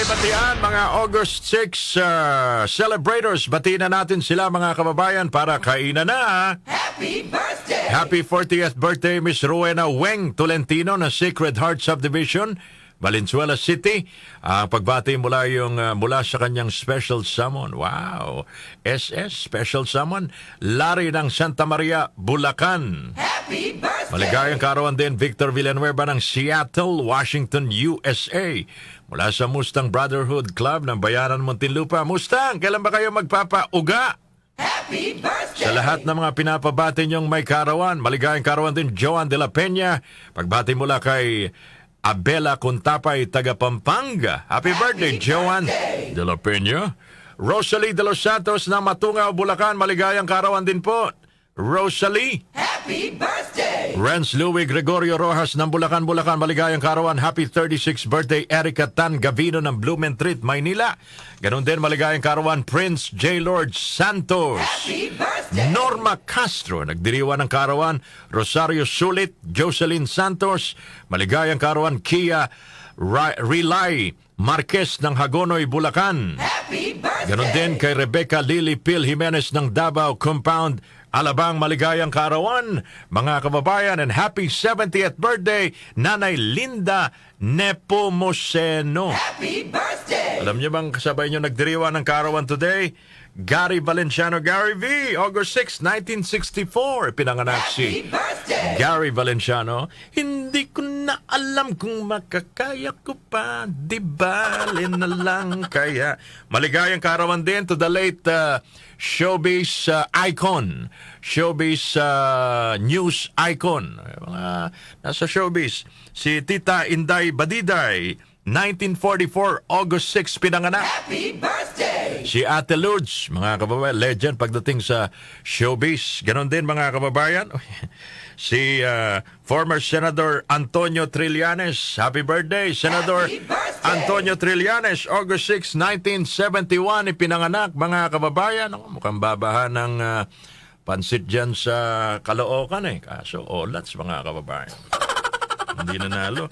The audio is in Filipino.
batian mga August 6 celebrators. Batiin na natin sila mga kababayan para kainan na. Happy birthday! Happy 40th birthday Miss Rowena Weng Tolentino ng Sacred Heart Subdivision, Valenzuela City. Pagbati mula sa kanyang special summon. Wow! SS Special Summon. Larry ng Santa Maria, Bulacan. Happy birthday! Maligayang kaarawan din Victor Villanueva ng Seattle, Washington, USA. Mula sa Mustang Brotherhood Club ng Bayaran, Muntinlupa. Mustang, kailan ba kayo magpapauga? Happy birthday! Sa lahat ng mga pinapabati niyong may kaarawan, maligayang kaarawan din Joan de la Peña. Pagbati mula kay Abela Contapay, taga Pampanga. Happy birthday, Joan de la Peña. Rosalie de los Santos ng Matungaw, Bulacan. Maligayang kaarawan din po, Rosalie. Happy birthday! Renz Louis Gregorio Rojas ng Bulacan, maligayang kaarawan. Happy 36th birthday, Erica Tan Gavino ng Blumentritt, Maynila. Ganon din maligayang kaarawan, Prince J. Lord Santos. Happy birthday! Norma Castro, nagdiriwan ng kaarawan. Rosario Sulit, Jocelyn Santos. Maligayang kaarawan, Kia Relay Marquez ng Hagonoy, Bulacan. Happy birthday! Ganon din kay Rebecca Lily Pil Jimenez ng Davao Compound, Alabang. Maligayang kaarawan, mga kababayan, and happy 70th birthday, Nanay Linda Nepomuceno. Happy birthday! Alam niyo bang kasabay niyo nagdiriwa ng kaarawan today? Gary Valenciano, Gary V. August 6, 1964, pinanganak si Happy birthday! Gary Valenciano. Hindi ko na alam kung makakaya ko pa, di bale na lang kaya. Maligayang kaarawan din to the late showbiz icon, showbiz news icon, mga nasa showbiz, si Tita Inday Badiday, 1944, August 6, pinanganak. Happy birthday! Si Ate Lourdes, mga kababayan, legend pagdating sa showbiz. Ganon din, mga kababayan. Si former Senator Antonio Trillanes. Happy birthday, Senator Happy birthday! Antonio Trillanes. August 6, 1971, ipinanganak, mga kababayan. Mukhang babahan ng pansit dyan sa Caloocan eh. Kaso, olats, mga kababayan. Hindi nanalo.